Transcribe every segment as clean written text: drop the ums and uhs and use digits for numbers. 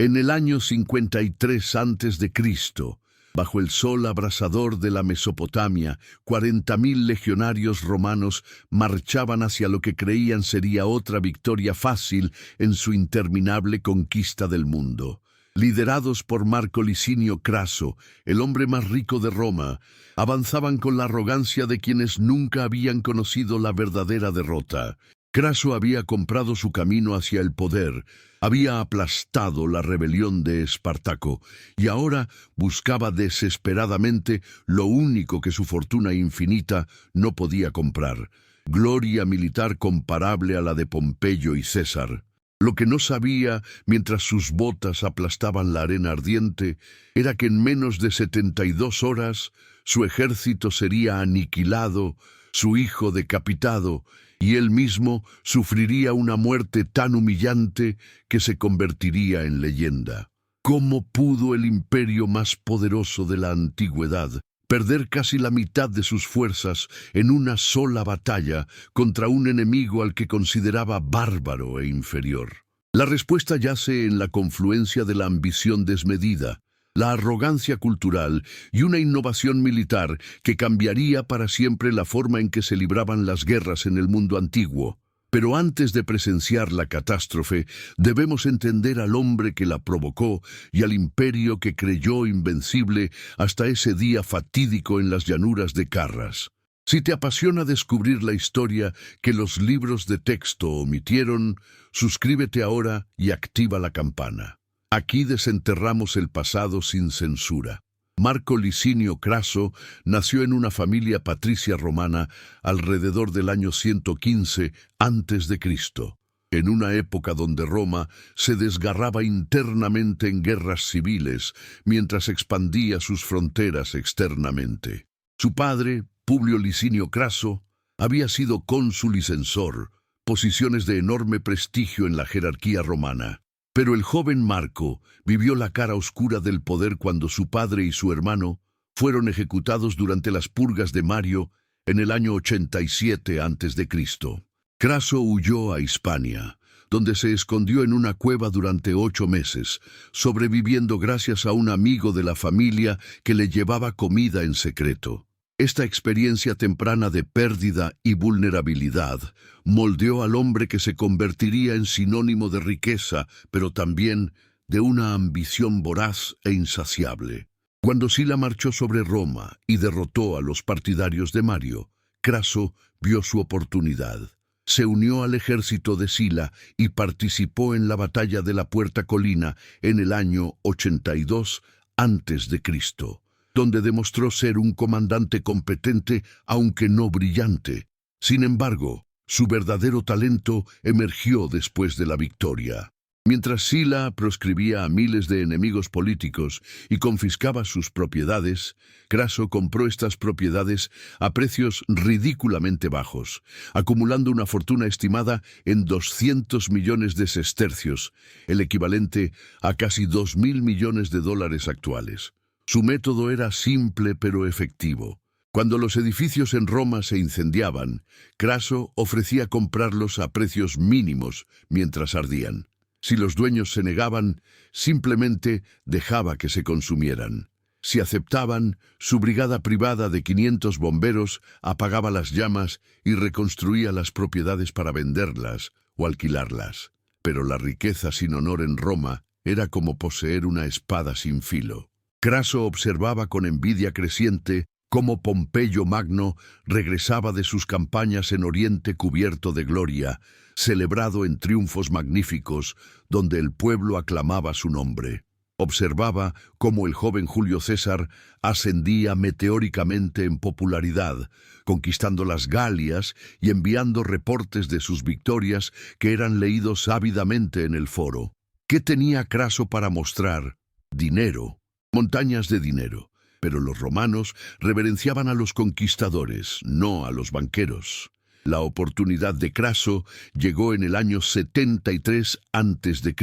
En el año 53 a.C., bajo el sol abrasador de la Mesopotamia, 40.000 legionarios romanos marchaban hacia lo que creían sería otra victoria fácil en su interminable conquista del mundo. Liderados por Marco Licinio Craso, el hombre más rico de Roma, avanzaban con la arrogancia de quienes nunca habían conocido la verdadera derrota. Craso había comprado su camino hacia el poder, había aplastado la rebelión de Espartaco y ahora buscaba desesperadamente lo único que su fortuna infinita no podía comprar: gloria militar comparable a la de Pompeyo y César. Lo que no sabía, mientras sus botas aplastaban la arena ardiente, era que en menos de 72 horas su ejército sería aniquilado, su hijo decapitado, y él mismo sufriría una muerte tan humillante que se convertiría en leyenda. ¿Cómo pudo el imperio más poderoso de la antigüedad perder casi la mitad de sus fuerzas en una sola batalla contra un enemigo al que consideraba bárbaro e inferior? La respuesta yace en la confluencia de la ambición desmedida, la arrogancia cultural y una innovación militar que cambiaría para siempre la forma en que se libraban las guerras en el mundo antiguo. Pero antes de presenciar la catástrofe, debemos entender al hombre que la provocó y al imperio que creyó invencible hasta ese día fatídico en las llanuras de Carras. Si te apasiona descubrir la historia que los libros de texto omitieron, suscríbete ahora y activa la campana. Aquí desenterramos el pasado sin censura. Marco Licinio Craso nació en una familia patricia romana alrededor del año 115 a.C., en una época donde Roma se desgarraba internamente en guerras civiles mientras expandía sus fronteras externamente. Su padre, Publio Licinio Craso, había sido cónsul y censor, posiciones de enorme prestigio en la jerarquía romana. Pero el joven Marco vivió la cara oscura del poder cuando su padre y su hermano fueron ejecutados durante las purgas de Mario en el año 87 a.C. Craso huyó a Hispania, donde se escondió en una cueva durante 8 meses, sobreviviendo gracias a un amigo de la familia que le llevaba comida en secreto. Esta experiencia temprana de pérdida y vulnerabilidad moldeó al hombre que se convertiría en sinónimo de riqueza, pero también de una ambición voraz e insaciable. Cuando Sila marchó sobre Roma y derrotó a los partidarios de Mario, Craso vio su oportunidad. Se unió al ejército de Sila y participó en la batalla de la Puerta Colina en el año 82 a.C., donde demostró ser un comandante competente, aunque no brillante. Sin embargo, su verdadero talento emergió después de la victoria. Mientras Sila proscribía a miles de enemigos políticos y confiscaba sus propiedades, Craso compró estas propiedades a precios ridículamente bajos, acumulando una fortuna estimada en 200 millones de sestercios, el equivalente a casi 2.000 millones de dólares actuales. Su método era simple pero efectivo. Cuando los edificios en Roma se incendiaban, Craso ofrecía comprarlos a precios mínimos mientras ardían. Si los dueños se negaban, simplemente dejaba que se consumieran. Si aceptaban, su brigada privada de 500 bomberos apagaba las llamas y reconstruía las propiedades para venderlas o alquilarlas. Pero la riqueza sin honor en Roma era como poseer una espada sin filo. Craso observaba con envidia creciente cómo Pompeyo Magno regresaba de sus campañas en Oriente cubierto de gloria, celebrado en triunfos magníficos donde el pueblo aclamaba su nombre. Observaba cómo el joven Julio César ascendía meteóricamente en popularidad, conquistando las Galias y enviando reportes de sus victorias que eran leídos ávidamente en el foro. ¿Qué tenía Craso para mostrar? Dinero. Montañas de dinero, pero los romanos reverenciaban a los conquistadores, no a los banqueros. La oportunidad de Craso llegó en el año 73 a.C.,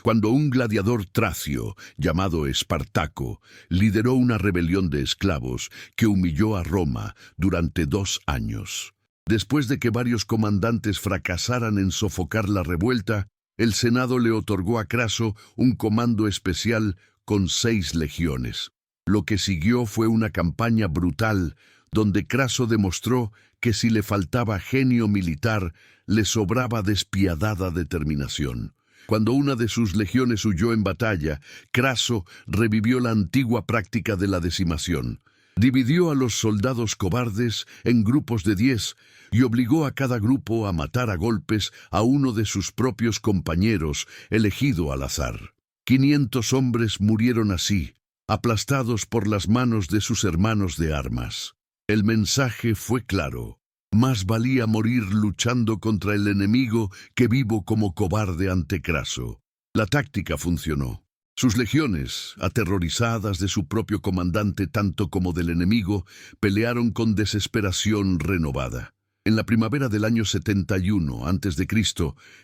cuando un gladiador tracio llamado Espartaco lideró una rebelión de esclavos que humilló a Roma durante 2 años. Después de que varios comandantes fracasaran en sofocar la revuelta, El Senado le otorgó a Craso un comando especial con 6 legiones. Lo que siguió fue una campaña brutal, donde Craso demostró que si le faltaba genio militar, le sobraba despiadada determinación. Cuando una de sus legiones huyó en batalla, Craso revivió la antigua práctica de la decimación. Dividió a los soldados cobardes en grupos de 10 y obligó a cada grupo a matar a golpes a uno de sus propios compañeros, elegido al azar. 500 hombres murieron así, aplastados por las manos de sus hermanos de armas. El mensaje fue claro: más valía morir luchando contra el enemigo que vivo como cobarde ante Craso. La táctica funcionó. Sus legiones, aterrorizadas de su propio comandante tanto como del enemigo, pelearon con desesperación renovada. En la primavera del año 71 a.C.,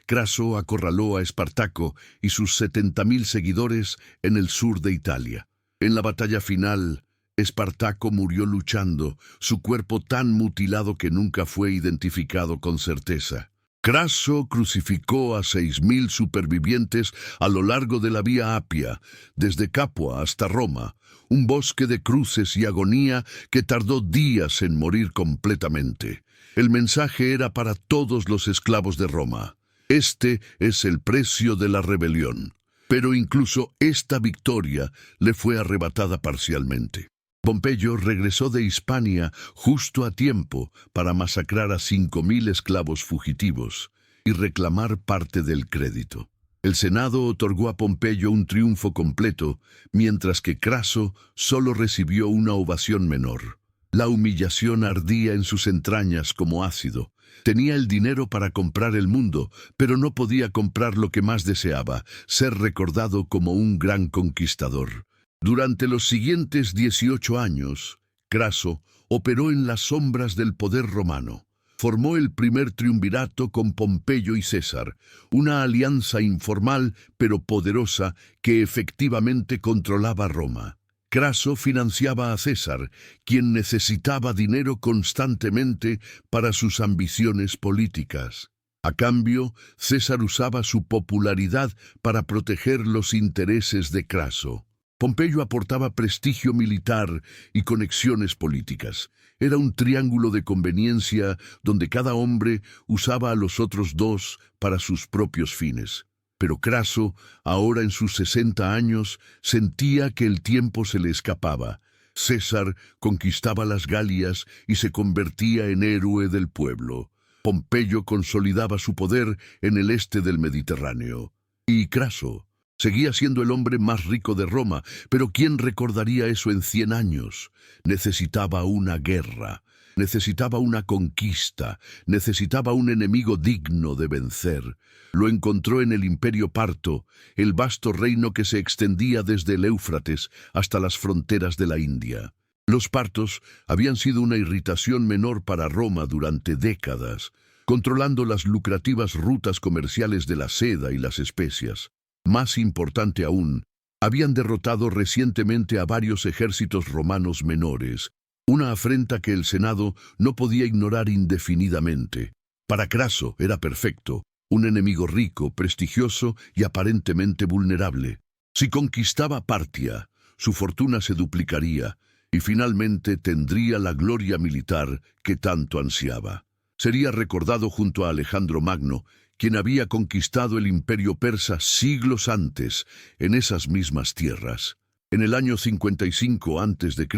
Craso acorraló a Espartaco y sus 70.000 seguidores en el sur de Italia. En la batalla final, Espartaco murió luchando, su cuerpo tan mutilado que nunca fue identificado con certeza. Craso crucificó a 6.000 supervivientes a lo largo de la Vía Apia, desde Capua hasta Roma, un bosque de cruces y agonía que tardó días en morir completamente. El mensaje era para todos los esclavos de Roma: este es el precio de la rebelión. Pero incluso esta victoria le fue arrebatada parcialmente. Pompeyo regresó de Hispania justo a tiempo para masacrar a 5.000 esclavos fugitivos y reclamar parte del crédito. El Senado otorgó a Pompeyo un triunfo completo, mientras que Craso solo recibió una ovación menor. La humillación ardía en sus entrañas como ácido. Tenía el dinero para comprar el mundo, pero no podía comprar lo que más deseaba: ser recordado como un gran conquistador. Durante los siguientes 18 años, Craso operó en las sombras del poder romano. Formó el primer triunvirato con Pompeyo y César, una alianza informal pero poderosa que efectivamente controlaba Roma. Craso financiaba a César, quien necesitaba dinero constantemente para sus ambiciones políticas. A cambio, César usaba su popularidad para proteger los intereses de Craso. Pompeyo aportaba prestigio militar y conexiones políticas. Era un triángulo de conveniencia donde cada hombre usaba a los otros dos para sus propios fines. Pero Craso, ahora en sus 60 años, sentía que el tiempo se le escapaba. César conquistaba las Galias y se convertía en héroe del pueblo. Pompeyo consolidaba su poder en el este del Mediterráneo. Y Craso seguía siendo el hombre más rico de Roma, pero ¿quién recordaría eso en 100 años? Necesitaba una guerra, necesitaba una conquista, necesitaba un enemigo digno de vencer. Lo encontró en el Imperio Parto, el vasto reino que se extendía desde el Éufrates hasta las fronteras de la India. Los partos habían sido una irritación menor para Roma durante décadas, controlando las lucrativas rutas comerciales de la seda y las especias. Más importante aún, habían derrotado recientemente a varios ejércitos romanos menores, una afrenta que el Senado no podía ignorar indefinidamente. Para Craso era perfecto, un enemigo rico, prestigioso y aparentemente vulnerable. Si conquistaba Partia, su fortuna se duplicaría y finalmente tendría la gloria militar que tanto ansiaba. Sería recordado junto a Alejandro Magno, quien había conquistado el imperio persa siglos antes en esas mismas tierras. En el año 55 a.C.,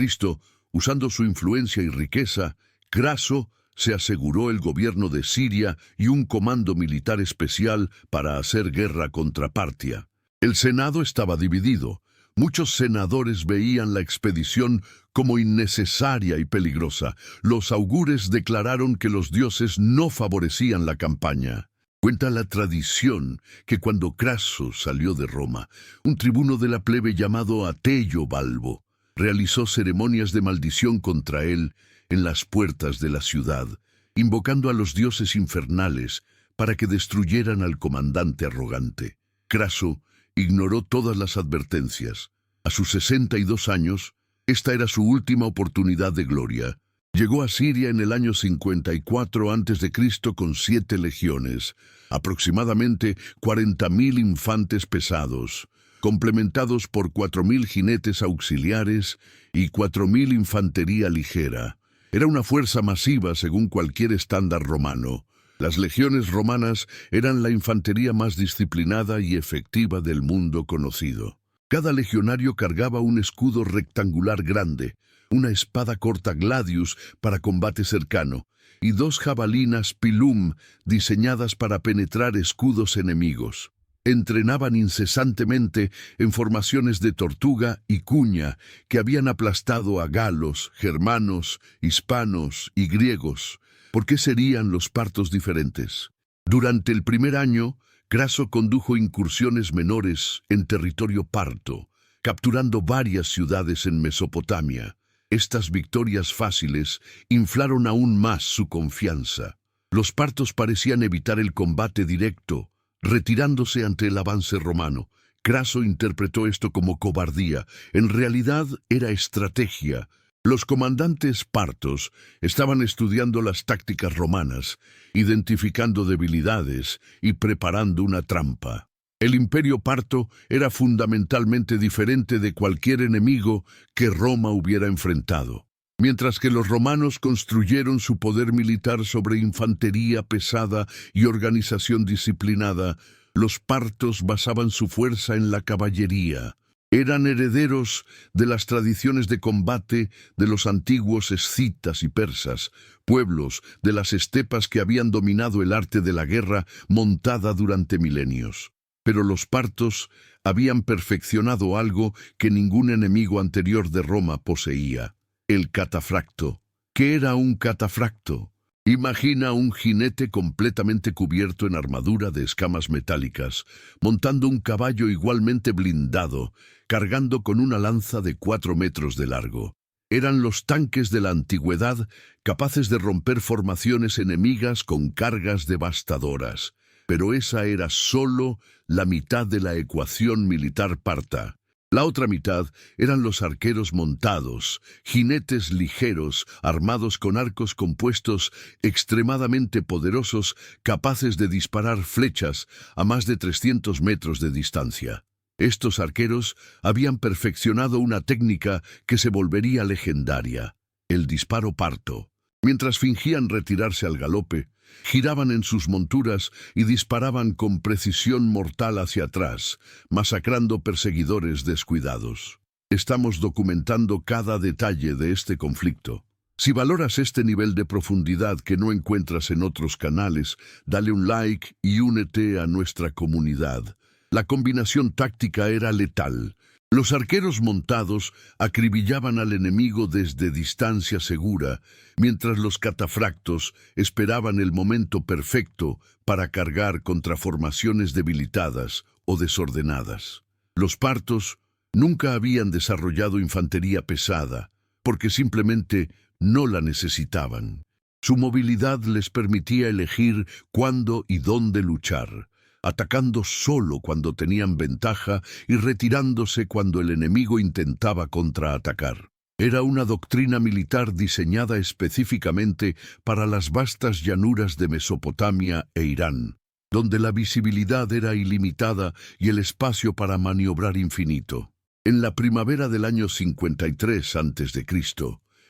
usando su influencia y riqueza, Craso se aseguró el gobierno de Siria y un comando militar especial para hacer guerra contra Partia. El Senado estaba dividido. Muchos senadores veían la expedición como innecesaria y peligrosa. Los augures declararon que los dioses no favorecían la campaña. Cuenta la tradición que cuando Craso salió de Roma, un tribuno de la plebe llamado Ateyo Balbo realizó ceremonias de maldición contra él en las puertas de la ciudad, invocando a los dioses infernales para que destruyeran al comandante arrogante. Craso ignoró todas las advertencias. A sus 62 años, esta era su última oportunidad de gloria. Llegó a Siria en el año 54 a.C. con 7 legiones, aproximadamente 40.000 infantes pesados, complementados por 4.000 jinetes auxiliares y 4.000 infantería ligera. Era una fuerza masiva según cualquier estándar romano. Las legiones romanas eran la infantería más disciplinada y efectiva del mundo conocido. Cada legionario cargaba un escudo rectangular grande, una espada corta gladius para combate cercano y 2 jabalinas pilum diseñadas para penetrar escudos enemigos. Entrenaban incesantemente en formaciones de tortuga y cuña que habían aplastado a galos, germanos, hispanos y griegos. ¿Por qué serían los partos diferentes? Durante el primer año, Craso condujo incursiones menores en territorio parto, capturando varias ciudades en Mesopotamia. Estas victorias fáciles inflaron aún más su confianza. Los partos parecían evitar el combate directo, retirándose ante el avance romano. Craso interpretó esto como cobardía. En realidad era estrategia. Los comandantes partos estaban estudiando las tácticas romanas, identificando debilidades y preparando una trampa. El imperio parto era fundamentalmente diferente de cualquier enemigo que Roma hubiera enfrentado. Mientras que los romanos construyeron su poder militar sobre infantería pesada y organización disciplinada, los partos basaban su fuerza en la caballería. Eran herederos de las tradiciones de combate de los antiguos escitas y persas, pueblos de las estepas que habían dominado el arte de la guerra montada durante milenios. Pero los partos habían perfeccionado algo que ningún enemigo anterior de Roma poseía: el catafracto. ¿Qué era un catafracto? Imagina un jinete completamente cubierto en armadura de escamas metálicas, montando un caballo igualmente blindado, cargando con una lanza de 4 metros de largo. Eran los tanques de la antigüedad, capaces de romper formaciones enemigas con cargas devastadoras. Pero esa era solo la mitad de la ecuación militar parta. La otra mitad eran los arqueros montados, jinetes ligeros, armados con arcos compuestos extremadamente poderosos, capaces de disparar flechas a más de 300 metros de distancia. Estos arqueros habían perfeccionado una técnica que se volvería legendaria: el disparo parto. Mientras fingían retirarse al galope, giraban en sus monturas y disparaban con precisión mortal hacia atrás, masacrando perseguidores descuidados. Estamos documentando cada detalle de este conflicto. Si valoras este nivel de profundidad que no encuentras en otros canales, dale un like y únete a nuestra comunidad. La combinación táctica era letal. Los arqueros montados acribillaban al enemigo desde distancia segura, mientras los catafractos esperaban el momento perfecto para cargar contra formaciones debilitadas o desordenadas. Los partos nunca habían desarrollado infantería pesada, porque simplemente no la necesitaban. Su movilidad les permitía elegir cuándo y dónde luchar, atacando solo cuando tenían ventaja y retirándose cuando el enemigo intentaba contraatacar. Era una doctrina militar diseñada específicamente para las vastas llanuras de Mesopotamia e Irán, donde la visibilidad era ilimitada y el espacio para maniobrar infinito. En la primavera del año 53 a.C.,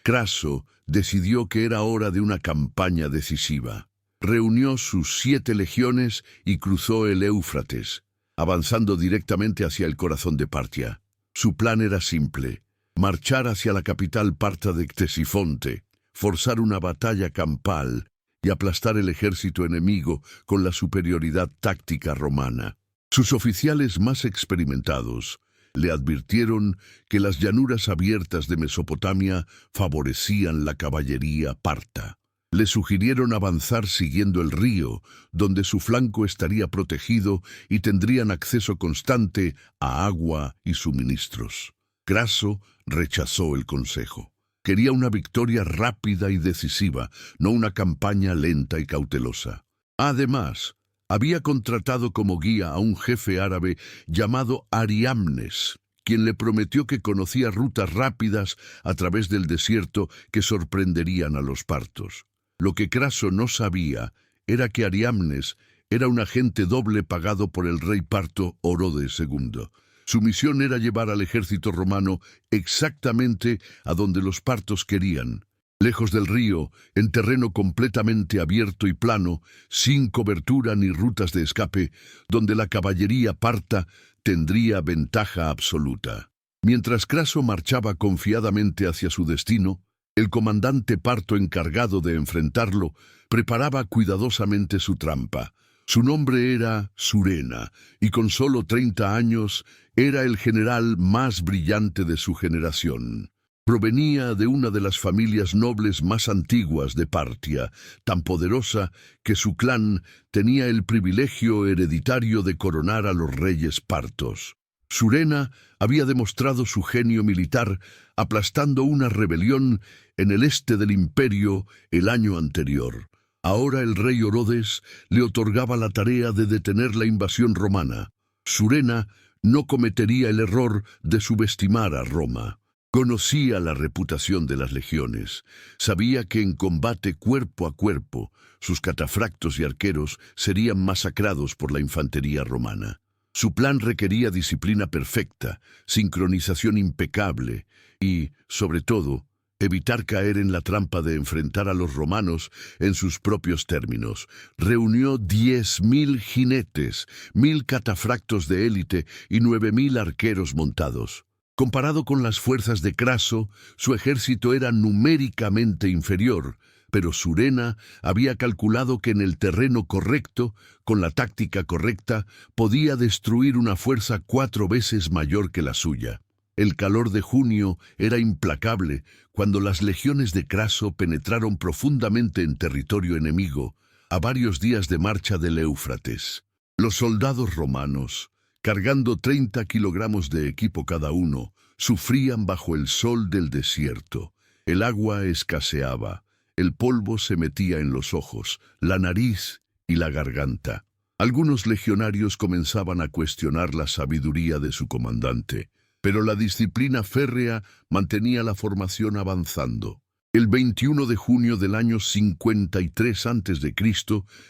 Craso decidió que era hora de una campaña decisiva. Reunió sus 7 legiones y cruzó el Éufrates, avanzando directamente hacia el corazón de Partia. Su plan era simple: marchar hacia la capital parta de Ctesifonte, forzar una batalla campal y aplastar el ejército enemigo con la superioridad táctica romana. Sus oficiales más experimentados le advirtieron que las llanuras abiertas de Mesopotamia favorecían la caballería parta. Le sugirieron avanzar siguiendo el río, donde su flanco estaría protegido y tendrían acceso constante a agua y suministros. Craso rechazó el consejo. Quería una victoria rápida y decisiva, no una campaña lenta y cautelosa. Además, había contratado como guía a un jefe árabe llamado Ariamnes, quien le prometió que conocía rutas rápidas a través del desierto que sorprenderían a los partos. Lo que Craso no sabía era que Ariamnes era un agente doble pagado por el rey parto Orodes II. Su misión era llevar al ejército romano exactamente a donde los partos querían, lejos del río, en terreno completamente abierto y plano, sin cobertura ni rutas de escape, donde la caballería parta tendría ventaja absoluta. Mientras Craso marchaba confiadamente hacia su destino, el comandante parto encargado de enfrentarlo preparaba cuidadosamente su trampa. Su nombre era Surena, y con solo 30 años era el general más brillante de su generación. Provenía de una de las familias nobles más antiguas de Partia, tan poderosa que su clan tenía el privilegio hereditario de coronar a los reyes partos. Surena había demostrado su genio militar aplastando una rebelión en el este del imperio el año anterior. Ahora el rey Orodes le otorgaba la tarea de detener la invasión romana. Surena no cometería el error de subestimar a Roma. Conocía la reputación de las legiones. Sabía que en combate cuerpo a cuerpo, sus catafractos y arqueros serían masacrados por la infantería romana. Su plan requería disciplina perfecta, sincronización impecable y, sobre todo, evitar caer en la trampa de enfrentar a los romanos en sus propios términos. Reunió 10.000 jinetes, 1.000 catafractos de élite y 9.000 arqueros montados. Comparado con las fuerzas de Craso, su ejército era numéricamente inferior, pero Surena había calculado que en el terreno correcto, con la táctica correcta, podía destruir una fuerza 4 veces mayor que la suya. El calor de junio era implacable cuando las legiones de Craso penetraron profundamente en territorio enemigo, a varios días de marcha del Éufrates. Los soldados romanos, cargando 30 kilogramos de equipo cada uno, sufrían bajo el sol del desierto. El agua escaseaba, el polvo se metía en los ojos, la nariz y la garganta. Algunos legionarios comenzaban a cuestionar la sabiduría de su comandante, pero la disciplina férrea mantenía la formación avanzando. El 21 de junio del año 53 a.C.,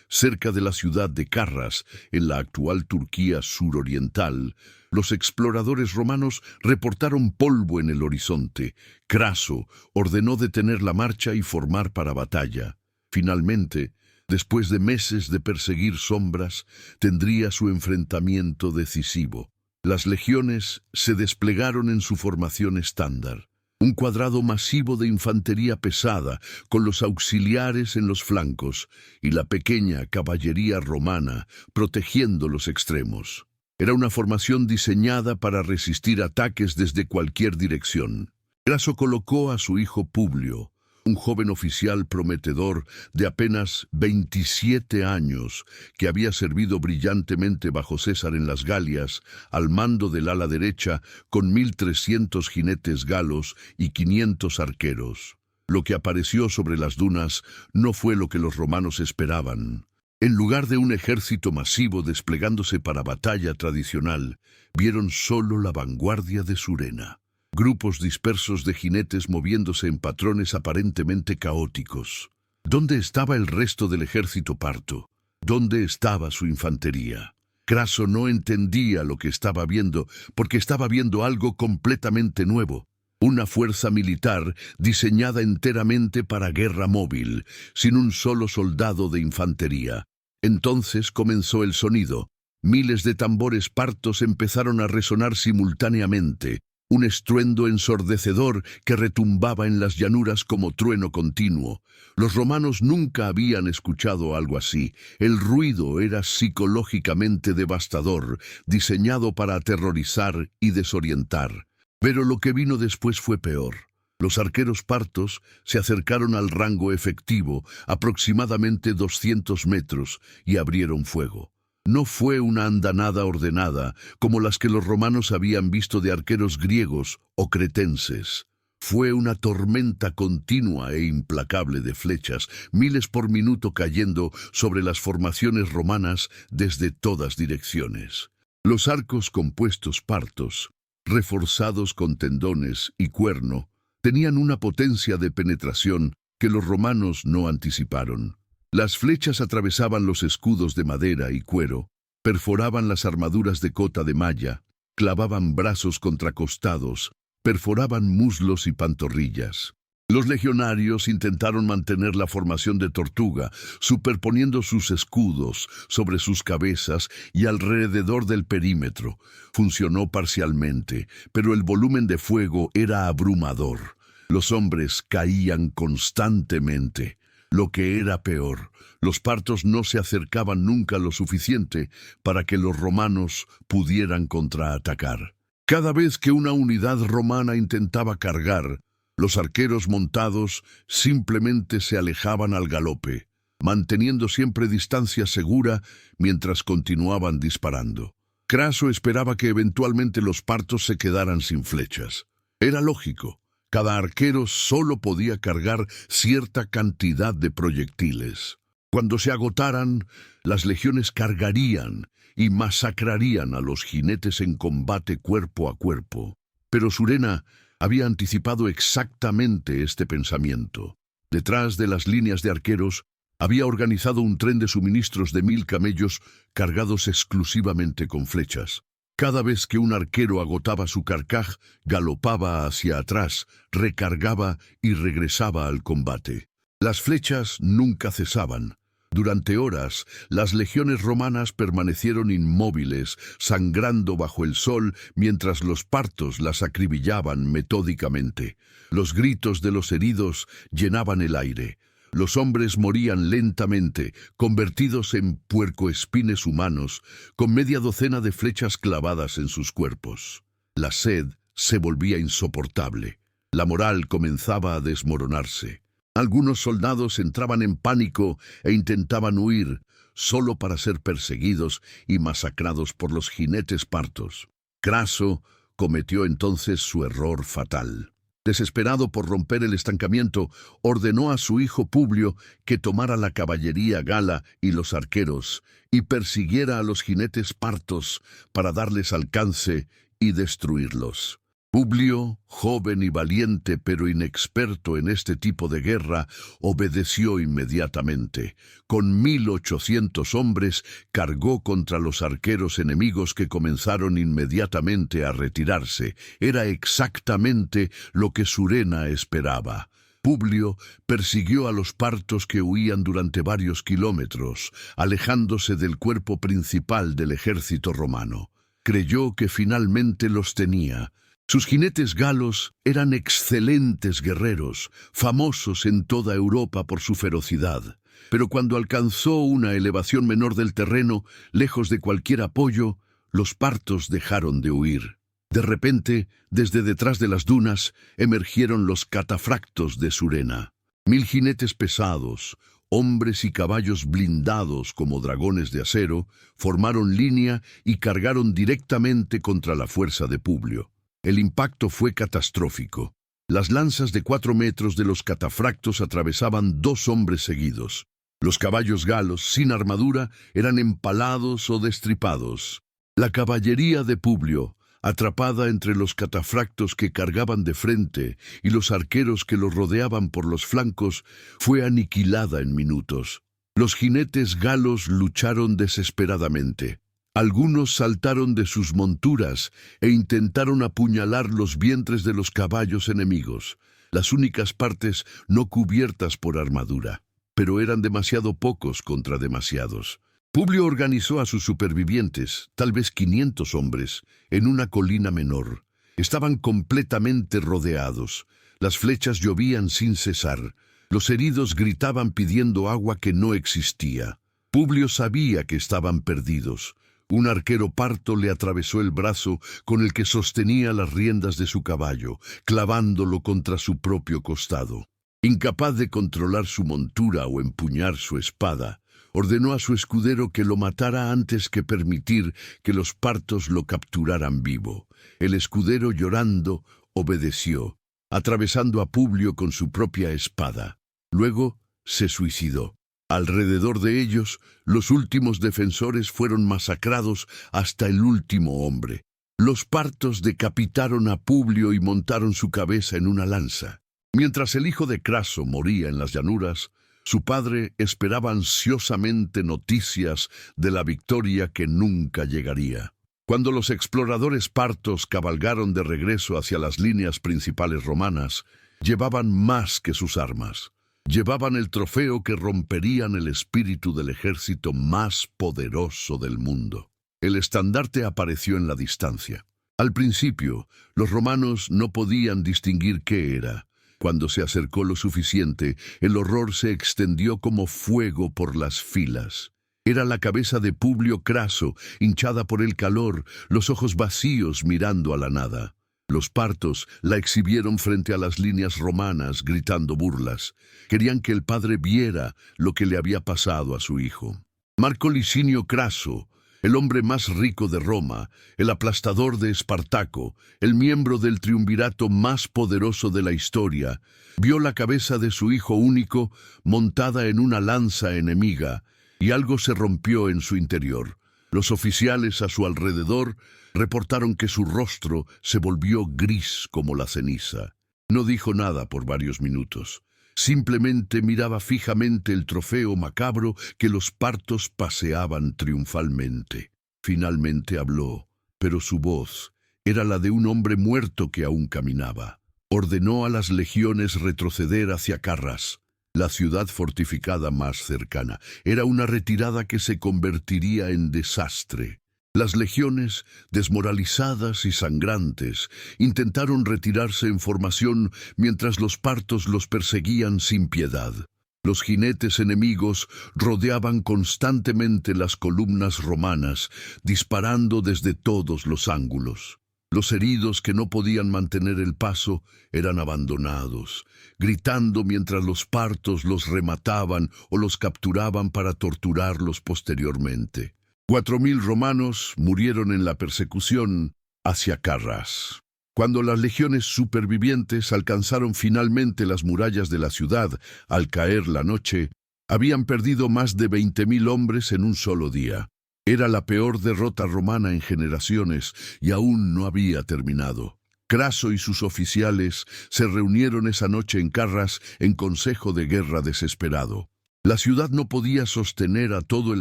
cerca de la ciudad de Carras, en la actual Turquía suroriental, los exploradores romanos reportaron polvo en el horizonte. Craso ordenó detener la marcha y formar para batalla. Finalmente, después de meses de perseguir sombras, tendría su enfrentamiento decisivo. Las legiones se desplegaron en su formación estándar. Un cuadrado masivo de infantería pesada, con los auxiliares en los flancos, y la pequeña caballería romana protegiendo los extremos. Era una formación diseñada para resistir ataques desde cualquier dirección. Craso colocó a su hijo Publio, un joven oficial prometedor de apenas 27 años, que había servido brillantemente bajo César en las Galias, al mando del ala derecha, con 1.300 jinetes galos y 500 arqueros. Lo que apareció sobre las dunas no fue lo que los romanos esperaban. En lugar de un ejército masivo desplegándose para batalla tradicional, vieron solo la vanguardia de Surena. Grupos dispersos de jinetes moviéndose en patrones aparentemente caóticos. ¿Dónde estaba el resto del ejército parto? ¿Dónde estaba su infantería? Craso no entendía lo que estaba viendo, porque estaba viendo algo completamente nuevo. Una fuerza militar diseñada enteramente para guerra móvil, sin un solo soldado de infantería. Entonces comenzó el sonido. Miles de tambores partos empezaron a resonar simultáneamente. Un estruendo ensordecedor que retumbaba en las llanuras como trueno continuo. Los romanos nunca habían escuchado algo así. El ruido era psicológicamente devastador, diseñado para aterrorizar y desorientar. Pero lo que vino después fue peor. Los arqueros partos se acercaron al rango efectivo, aproximadamente 200 metros, y abrieron fuego. No fue una andanada ordenada, como las que los romanos habían visto de arqueros griegos o cretenses. Fue una tormenta continua e implacable de flechas, miles por minuto cayendo sobre las formaciones romanas desde todas direcciones. Los arcos compuestos partos reforzados con tendones y cuerno, tenían una potencia de penetración que los romanos no anticiparon. Las flechas atravesaban los escudos de madera y cuero, perforaban las armaduras de cota de malla, clavaban brazos contra costados, perforaban muslos y pantorrillas. Los legionarios intentaron mantener la formación de tortuga, superponiendo sus escudos sobre sus cabezas y alrededor del perímetro. Funcionó parcialmente, pero el volumen de fuego era abrumador. Los hombres caían constantemente. Lo que era peor, los partos no se acercaban nunca lo suficiente para que los romanos pudieran contraatacar. Cada vez que una unidad romana intentaba cargar, los arqueros montados simplemente se alejaban al galope, manteniendo siempre distancia segura mientras continuaban disparando. Craso esperaba que eventualmente los partos se quedaran sin flechas. Era lógico. Cada arquero solo podía cargar cierta cantidad de proyectiles. Cuando se agotaran, las legiones cargarían y masacrarían a los jinetes en combate cuerpo a cuerpo. Pero Surena había anticipado exactamente este pensamiento. Detrás de las líneas de arqueros, había organizado un tren de suministros de 1000 camellos cargados exclusivamente con flechas. Cada vez que un arquero agotaba su carcaj, galopaba hacia atrás, recargaba y regresaba al combate. Las flechas nunca cesaban. Durante horas, las legiones romanas permanecieron inmóviles, sangrando bajo el sol, mientras los partos las acribillaban metódicamente. Los gritos de los heridos llenaban el aire. Los hombres morían lentamente, convertidos en puercoespines humanos, con media docena de flechas clavadas en sus cuerpos. La sed se volvía insoportable. La moral comenzaba a desmoronarse. Algunos soldados entraban en pánico e intentaban huir, solo para ser perseguidos y masacrados por los jinetes partos. Craso cometió entonces su error fatal. Desesperado por romper el estancamiento, ordenó a su hijo Publio que tomara la caballería gala y los arqueros y persiguiera a los jinetes partos para darles alcance y destruirlos. Publio, joven y valiente pero inexperto en este tipo de guerra, obedeció inmediatamente. Con 1800 hombres cargó contra los arqueros enemigos que comenzaron inmediatamente a retirarse. Era exactamente lo que Surena esperaba. Publio persiguió a los partos que huían durante varios kilómetros, alejándose del cuerpo principal del ejército romano. Creyó que finalmente los tenía. Sus jinetes galos eran excelentes guerreros, famosos en toda Europa por su ferocidad. Pero cuando alcanzó una elevación menor del terreno, lejos de cualquier apoyo, los partos dejaron de huir. De repente, desde detrás de las dunas, emergieron los catafractos de Surena. 1000 jinetes pesados, hombres y caballos blindados como dragones de acero, formaron línea y cargaron directamente contra la fuerza de Publio. El impacto fue catastrófico. Las lanzas de 4 metros de los catafractos atravesaban 2 hombres seguidos. Los caballos galos, sin armadura, eran empalados o destripados. La caballería de Publio, atrapada entre los catafractos que cargaban de frente y los arqueros que los rodeaban por los flancos, fue aniquilada en minutos. Los jinetes galos lucharon desesperadamente. Algunos saltaron de sus monturas e intentaron apuñalar los vientres de los caballos enemigos, las únicas partes no cubiertas por armadura. Pero eran demasiado pocos contra demasiados. Publio organizó a sus supervivientes, tal vez 500 hombres, en una colina menor. Estaban completamente rodeados. Las flechas llovían sin cesar. Los heridos gritaban pidiendo agua que no existía. Publio sabía que estaban perdidos. Un arquero parto le atravesó el brazo con el que sostenía las riendas de su caballo, clavándolo contra su propio costado. Incapaz de controlar su montura o empuñar su espada, ordenó a su escudero que lo matara antes que permitir que los partos lo capturaran vivo. El escudero, llorando, obedeció, atravesando a Publio con su propia espada. Luego se suicidó. Alrededor de ellos, los últimos defensores fueron masacrados hasta el último hombre. Los partos decapitaron a Publio y montaron su cabeza en una lanza. Mientras el hijo de Craso moría en las llanuras, su padre esperaba ansiosamente noticias de la victoria que nunca llegaría. Cuando los exploradores partos cabalgaron de regreso hacia las líneas principales romanas, llevaban más que sus armas. Llevaban el trofeo que romperían el espíritu del ejército más poderoso del mundo. El estandarte apareció en la distancia. Al principio, los romanos no podían distinguir qué era. Cuando se acercó lo suficiente, el horror se extendió como fuego por las filas. Era la cabeza de Publio Craso, hinchada por el calor, los ojos vacíos mirando a la nada. Los partos la exhibieron frente a las líneas romanas, gritando burlas. Querían que el padre viera lo que le había pasado a su hijo. Marco Licinio Craso, el hombre más rico de Roma, el aplastador de Espartaco, el miembro del triunvirato más poderoso de la historia, vio la cabeza de su hijo único montada en una lanza enemiga, y algo se rompió en su interior. Los oficiales a su alrededor reportaron que su rostro se volvió gris como la ceniza. No dijo nada por varios minutos. Simplemente miraba fijamente el trofeo macabro que los partos paseaban triunfalmente. Finalmente habló, pero su voz era la de un hombre muerto que aún caminaba. Ordenó a las legiones retroceder hacia Carras, la ciudad fortificada más cercana. Era una retirada que se convertiría en desastre. Las legiones, desmoralizadas y sangrantes, intentaron retirarse en formación mientras los partos los perseguían sin piedad. Los jinetes enemigos rodeaban constantemente las columnas romanas, disparando desde todos los ángulos. Los heridos que no podían mantener el paso eran abandonados, gritando mientras los partos los remataban o los capturaban para torturarlos posteriormente. 4.000 romanos murieron en la persecución hacia Carras. Cuando las legiones supervivientes alcanzaron finalmente las murallas de la ciudad al caer la noche, habían perdido más de 20.000 hombres en un solo día. Era la peor derrota romana en generaciones y aún no había terminado. Craso y sus oficiales se reunieron esa noche en Carras en consejo de guerra desesperado. La ciudad no podía sostener a todo el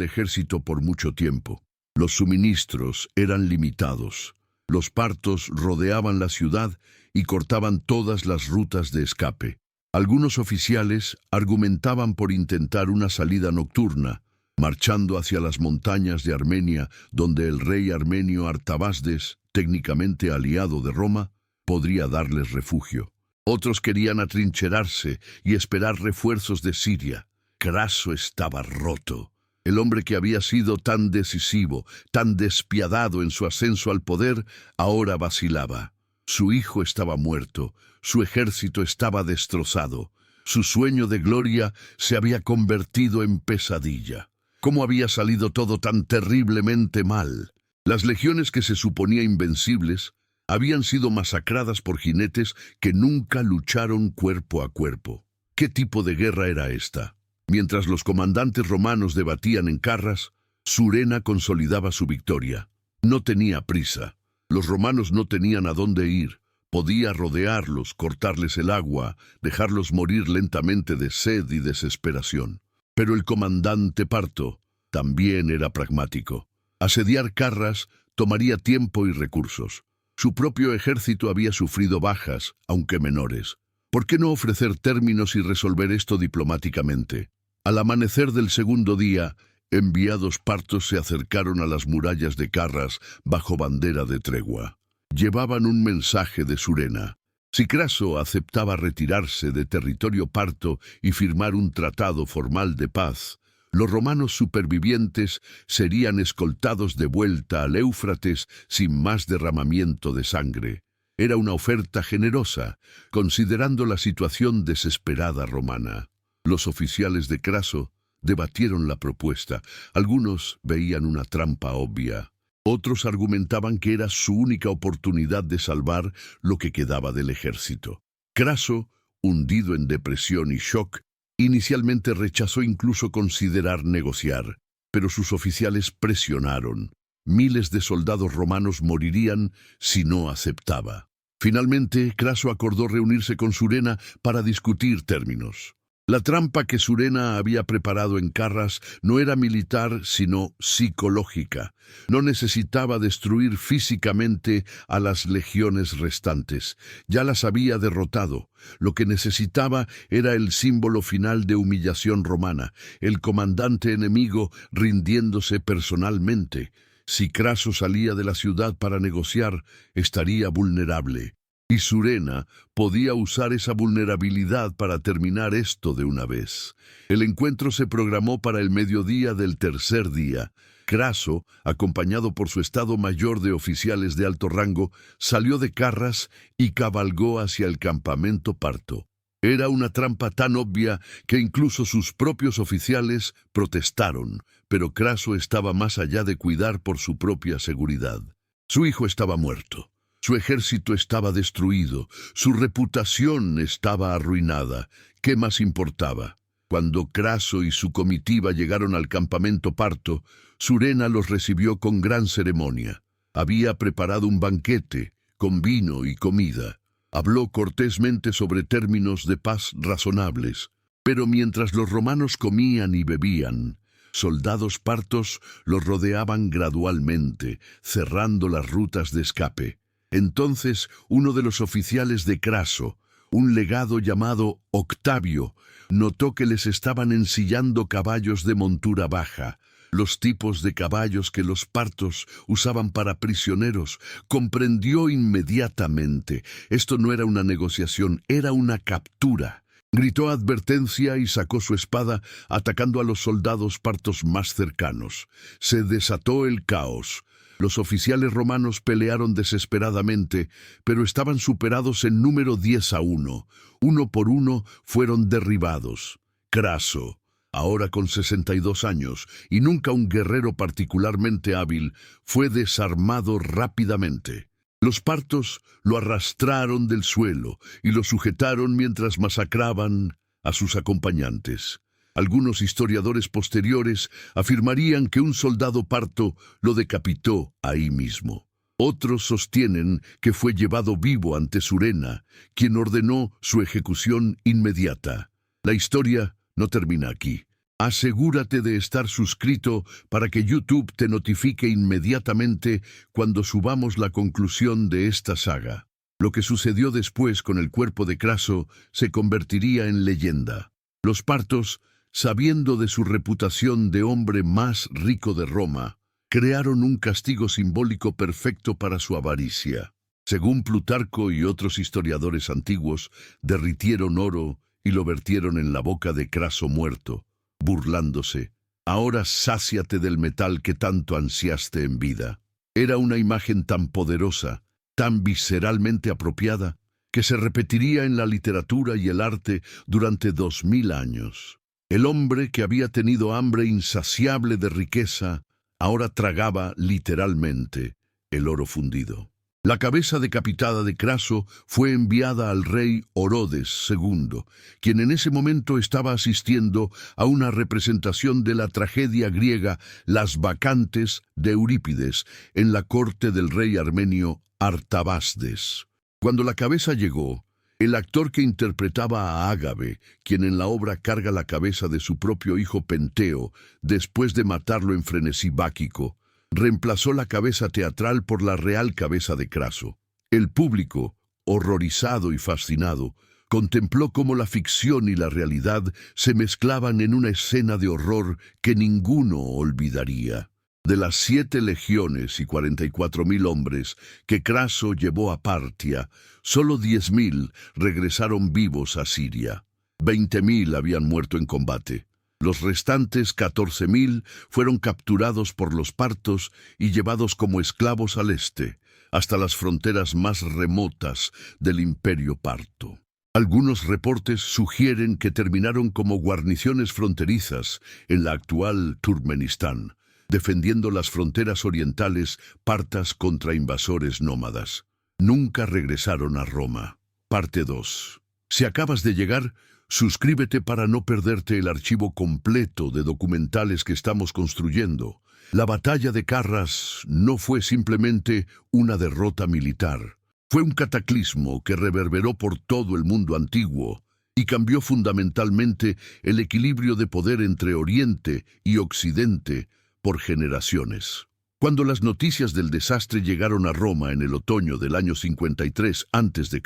ejército por mucho tiempo. Los suministros eran limitados. Los partos rodeaban la ciudad y cortaban todas las rutas de escape. Algunos oficiales argumentaban por intentar una salida nocturna, marchando hacia las montañas de Armenia, donde el rey armenio Artabasdes, técnicamente aliado de Roma, podría darles refugio. Otros querían atrincherarse y esperar refuerzos de Siria. Craso estaba roto. El hombre que había sido tan decisivo, tan despiadado en su ascenso al poder, ahora vacilaba. Su hijo estaba muerto, su ejército estaba destrozado. Su sueño de gloria se había convertido en pesadilla. ¿Cómo había salido todo tan terriblemente mal? Las legiones que se suponía invencibles habían sido masacradas por jinetes que nunca lucharon cuerpo a cuerpo. ¿Qué tipo de guerra era esta? Mientras los comandantes romanos debatían en Carras, Surena consolidaba su victoria. No tenía prisa. Los romanos no tenían a dónde ir. Podía rodearlos, cortarles el agua, dejarlos morir lentamente de sed y desesperación. Pero el comandante Parto también era pragmático. Asediar Carras tomaría tiempo y recursos. Su propio ejército había sufrido bajas, aunque menores. ¿Por qué no ofrecer términos y resolver esto diplomáticamente? Al amanecer del segundo día, enviados partos se acercaron a las murallas de Carras bajo bandera de tregua. Llevaban un mensaje de Surena. Si Craso aceptaba retirarse de territorio parto y firmar un tratado formal de paz, los romanos supervivientes serían escoltados de vuelta al Éufrates sin más derramamiento de sangre. Era una oferta generosa, considerando la situación desesperada romana. Los oficiales de Craso debatieron la propuesta. Algunos veían una trampa obvia. Otros argumentaban que era su única oportunidad de salvar lo que quedaba del ejército. Craso, hundido en depresión y shock, inicialmente rechazó incluso considerar negociar, pero sus oficiales presionaron. Miles de soldados romanos morirían si no aceptaba. Finalmente, Craso acordó reunirse con Surena para discutir términos. La trampa que Surena había preparado en Carras no era militar, sino psicológica. No necesitaba destruir físicamente a las legiones restantes. Ya las había derrotado. Lo que necesitaba era el símbolo final de humillación romana, el comandante enemigo rindiéndose personalmente. Si Craso salía de la ciudad para negociar, estaría vulnerable. Y Surena podía usar esa vulnerabilidad para terminar esto de una vez. El encuentro se programó para el mediodía del tercer día. Craso, acompañado por su estado mayor de oficiales de alto rango, salió de Carras y cabalgó hacia el campamento parto. Era una trampa tan obvia que incluso sus propios oficiales protestaron, pero Craso estaba más allá de cuidar por su propia seguridad. Su hijo estaba muerto. Su ejército estaba destruido, su reputación estaba arruinada. ¿Qué más importaba? Cuando Craso y su comitiva llegaron al campamento parto, Surena los recibió con gran ceremonia. Había preparado un banquete, con vino y comida. Habló cortésmente sobre términos de paz razonables. Pero mientras los romanos comían y bebían, soldados partos los rodeaban gradualmente, cerrando las rutas de escape. Entonces uno de los oficiales de Craso, un legado llamado Octavio, notó que les estaban ensillando caballos de montura baja, los tipos de caballos que los partos usaban para prisioneros. Comprendió inmediatamente. Esto no era una negociación, era una captura. Gritó advertencia y sacó su espada, atacando a los soldados partos más cercanos. Se desató el caos. Los oficiales romanos pelearon desesperadamente, pero estaban superados en número 10-1. Uno por uno fueron derribados. Craso, ahora con 62 años y nunca un guerrero particularmente hábil, fue desarmado rápidamente. Los partos lo arrastraron del suelo y lo sujetaron mientras masacraban a sus acompañantes. Algunos historiadores posteriores afirmarían que un soldado parto lo decapitó ahí mismo. Otros sostienen que fue llevado vivo ante Surena, quien ordenó su ejecución inmediata. La historia no termina aquí. Asegúrate de estar suscrito para que YouTube te notifique inmediatamente cuando subamos la conclusión de esta saga. Lo que sucedió después con el cuerpo de Craso se convertiría en leyenda. Los partos, sabiendo de su reputación de hombre más rico de Roma, crearon un castigo simbólico perfecto para su avaricia. Según Plutarco y otros historiadores antiguos, derritieron oro y lo vertieron en la boca de Craso muerto, burlándose. Ahora sáciate del metal que tanto ansiaste en vida. Era una imagen tan poderosa, tan visceralmente apropiada, que se repetiría en la literatura y el arte durante 2000 años. El hombre que había tenido hambre insaciable de riqueza, ahora tragaba literalmente el oro fundido. La cabeza decapitada de Craso fue enviada al rey Orodes II, quien en ese momento estaba asistiendo a una representación de la tragedia griega Las Bacantes de Eurípides en la corte del rey armenio Artabasdes. Cuando la cabeza llegó, el actor que interpretaba a Ágave, quien en la obra carga la cabeza de su propio hijo Penteo después de matarlo en frenesí báquico, reemplazó la cabeza teatral por la real cabeza de Craso. El público, horrorizado y fascinado, contempló cómo la ficción y la realidad se mezclaban en una escena de horror que ninguno olvidaría. De las 7 legiones y 44.000 hombres que Craso llevó a Partia, solo 10.000 regresaron vivos a Siria. 20.000 habían muerto en combate. Los restantes 14.000 fueron capturados por los partos y llevados como esclavos al este, hasta las fronteras más remotas del imperio parto. Algunos reportes sugieren que terminaron como guarniciones fronterizas en la actual Turkmenistán, defendiendo las fronteras orientales partas contra invasores nómadas. Nunca regresaron a Roma. Parte 2. Si acabas de llegar, suscríbete para no perderte el archivo completo de documentales que estamos construyendo. La batalla de Carras no fue simplemente una derrota militar. Fue un cataclismo que reverberó por todo el mundo antiguo y cambió fundamentalmente el equilibrio de poder entre Oriente y Occidente por generaciones. Cuando las noticias del desastre llegaron a Roma en el otoño del año 53 a.C.,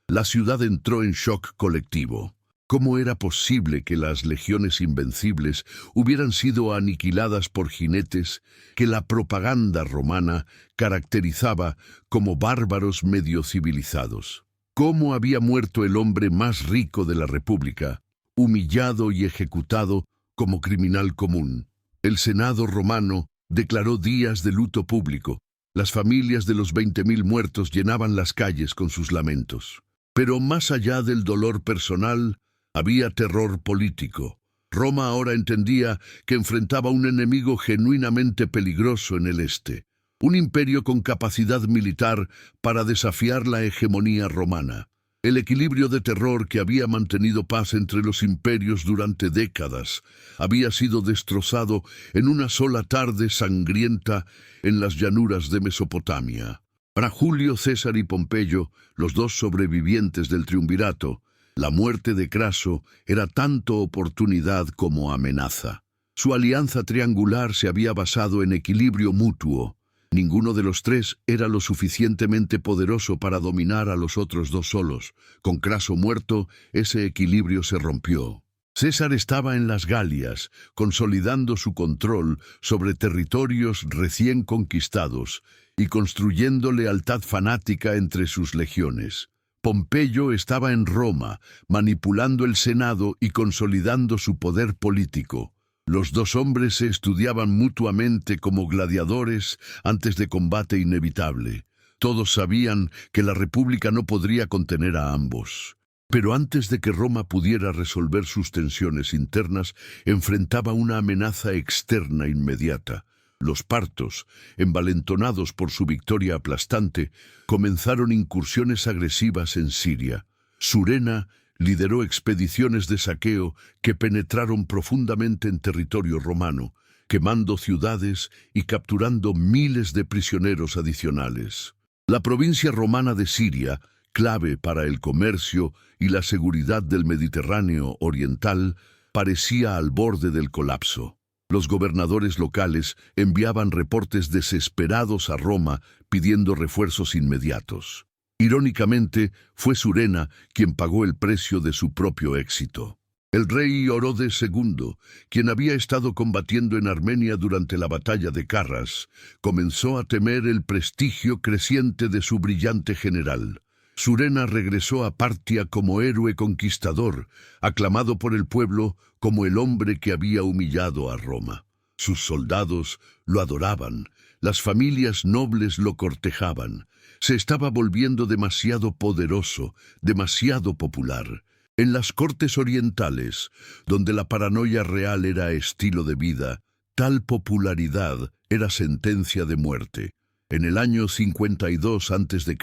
la ciudad entró en shock colectivo. ¿Cómo era posible que las legiones invencibles hubieran sido aniquiladas por jinetes que la propaganda romana caracterizaba como bárbaros medio civilizados? ¿Cómo había muerto el hombre más rico de la República, humillado y ejecutado como criminal común? El Senado romano declaró días de luto público. Las familias de los 20.000 muertos llenaban las calles con sus lamentos. Pero más allá del dolor personal, había terror político. Roma ahora entendía que enfrentaba un enemigo genuinamente peligroso en el este, un imperio con capacidad militar para desafiar la hegemonía romana. El equilibrio de terror que había mantenido paz entre los imperios durante décadas había sido destrozado en una sola tarde sangrienta en las llanuras de Mesopotamia. Para Julio César y Pompeyo, los dos sobrevivientes del triunvirato, la muerte de Craso era tanto oportunidad como amenaza. Su alianza triangular se había basado en equilibrio mutuo. Ninguno de los tres era lo suficientemente poderoso para dominar a los otros dos solos. Con Craso muerto, ese equilibrio se rompió. César estaba en las Galias, consolidando su control sobre territorios recién conquistados y construyendo lealtad fanática entre sus legiones. Pompeyo estaba en Roma, manipulando el Senado y consolidando su poder político. Los dos hombres se estudiaban mutuamente como gladiadores antes de combate inevitable. Todos sabían que la República no podría contener a ambos. Pero antes de que Roma pudiera resolver sus tensiones internas, enfrentaba una amenaza externa inmediata. Los partos, envalentonados por su victoria aplastante, comenzaron incursiones agresivas en Siria. Surena lideró expediciones de saqueo que penetraron profundamente en territorio romano, quemando ciudades y capturando miles de prisioneros adicionales. La provincia romana de Siria, clave para el comercio y la seguridad del Mediterráneo oriental, parecía al borde del colapso. Los gobernadores locales enviaban reportes desesperados a Roma pidiendo refuerzos inmediatos. Irónicamente, fue Surena quien pagó el precio de su propio éxito. El rey Orodes II, quien había estado combatiendo en Armenia durante la batalla de Carras, comenzó a temer el prestigio creciente de su brillante general. Surena regresó a Partia como héroe conquistador, aclamado por el pueblo como el hombre que había humillado a Roma. Sus soldados lo adoraban, las familias nobles lo cortejaban. Se estaba volviendo demasiado poderoso, demasiado popular. En las cortes orientales, donde la paranoia real era estilo de vida, tal popularidad era sentencia de muerte. En el año 52 a.C.,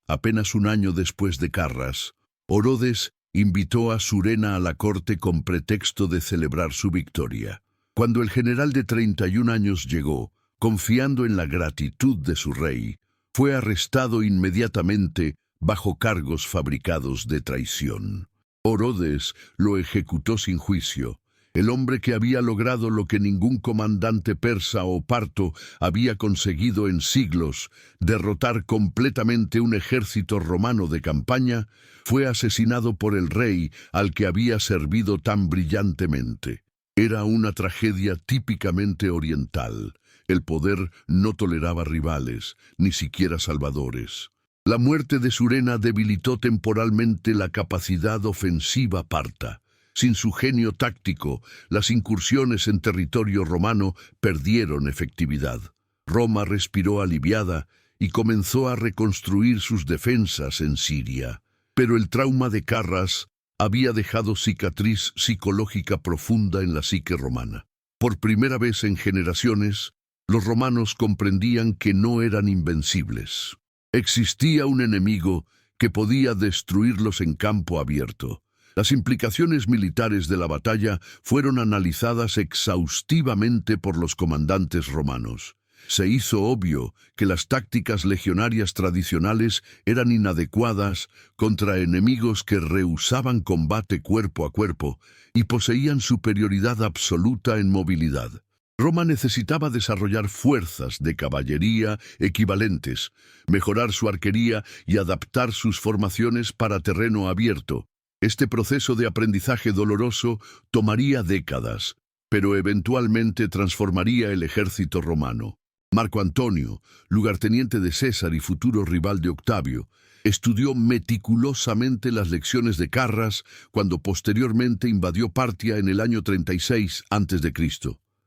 apenas un año después de Carras, Orodes invitó a Surena a la corte con pretexto de celebrar su victoria. Cuando el general de 31 años llegó, confiando en la gratitud de su rey, fue arrestado inmediatamente bajo cargos fabricados de traición. Orodes lo ejecutó sin juicio. El hombre que había logrado lo que ningún comandante persa o parto había conseguido en siglos, derrotar completamente un ejército romano de campaña, fue asesinado por el rey al que había servido tan brillantemente. Era una tragedia típicamente oriental. El poder no toleraba rivales, ni siquiera salvadores. La muerte de Surena debilitó temporalmente la capacidad ofensiva parta. Sin su genio táctico, las incursiones en territorio romano perdieron efectividad. Roma respiró aliviada y comenzó a reconstruir sus defensas en Siria. Pero el trauma de Carras había dejado cicatriz psicológica profunda en la psique romana. Por primera vez en generaciones, los romanos comprendían que no eran invencibles. Existía un enemigo que podía destruirlos en campo abierto. Las implicaciones militares de la batalla fueron analizadas exhaustivamente por los comandantes romanos. Se hizo obvio que las tácticas legionarias tradicionales eran inadecuadas contra enemigos que rehusaban combate cuerpo a cuerpo y poseían superioridad absoluta en movilidad. Roma necesitaba desarrollar fuerzas de caballería equivalentes, mejorar su arquería y adaptar sus formaciones para terreno abierto. Este proceso de aprendizaje doloroso tomaría décadas, pero eventualmente transformaría el ejército romano. Marco Antonio, lugarteniente de César y futuro rival de Octavio, estudió meticulosamente las lecciones de Carras cuando posteriormente invadió Partia en el año 36 a.C.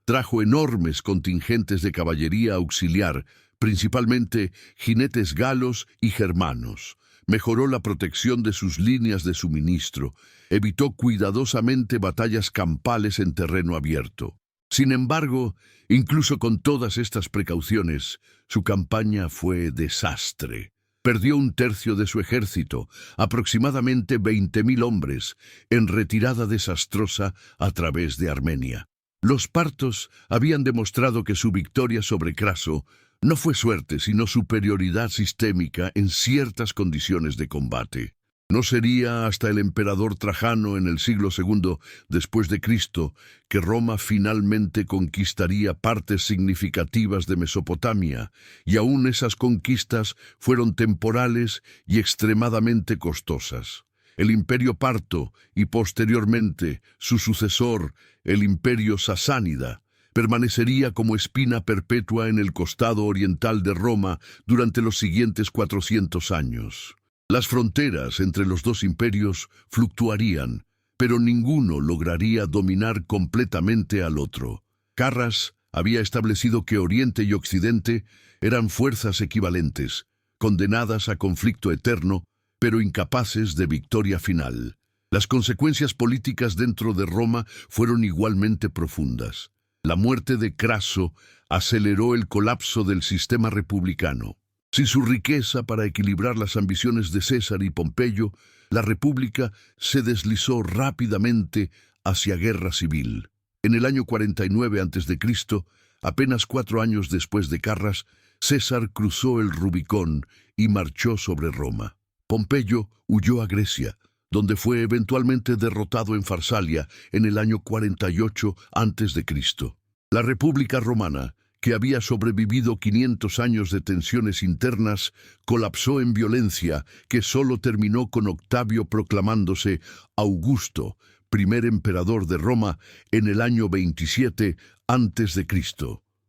Trajo enormes contingentes de caballería auxiliar, principalmente jinetes galos y germanos. Mejoró la protección de sus líneas de suministro, evitó cuidadosamente batallas campales en terreno abierto. Sin embargo, incluso con todas estas precauciones, su campaña fue desastre. Perdió un tercio de su ejército, aproximadamente 20.000 hombres, en retirada desastrosa a través de Armenia. Los partos habían demostrado que su victoria sobre Craso no fue suerte, sino superioridad sistémica en ciertas condiciones de combate. No sería hasta el emperador Trajano en el siglo II después de Cristo que Roma finalmente conquistaría partes significativas de Mesopotamia, y aún esas conquistas fueron temporales y extremadamente costosas. El imperio parto y posteriormente su sucesor, el imperio sasánida, permanecería como espina perpetua en el costado oriental de Roma durante los siguientes 400 años. Las fronteras entre los dos imperios fluctuarían, pero ninguno lograría dominar completamente al otro. Carras había establecido que Oriente y Occidente eran fuerzas equivalentes, condenadas a conflicto eterno, pero incapaces de victoria final. Las consecuencias políticas dentro de Roma fueron igualmente profundas. La muerte de Craso aceleró el colapso del sistema republicano. Sin su riqueza para equilibrar las ambiciones de César y Pompeyo, la república se deslizó rápidamente hacia guerra civil. En el año 49 a.C., apenas 4 años después de Carras, César cruzó el Rubicón y marchó sobre Roma. Pompeyo huyó a Grecia, donde fue eventualmente derrotado en Farsalia en el año 48 a.C. La República Romana, que había sobrevivido 500 años de tensiones internas, colapsó en violencia que solo terminó con Octavio proclamándose Augusto, primer emperador de Roma, en el año 27 a.C.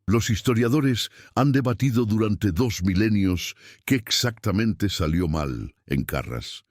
Los historiadores han debatido durante 2 milenios qué exactamente salió mal en Carras.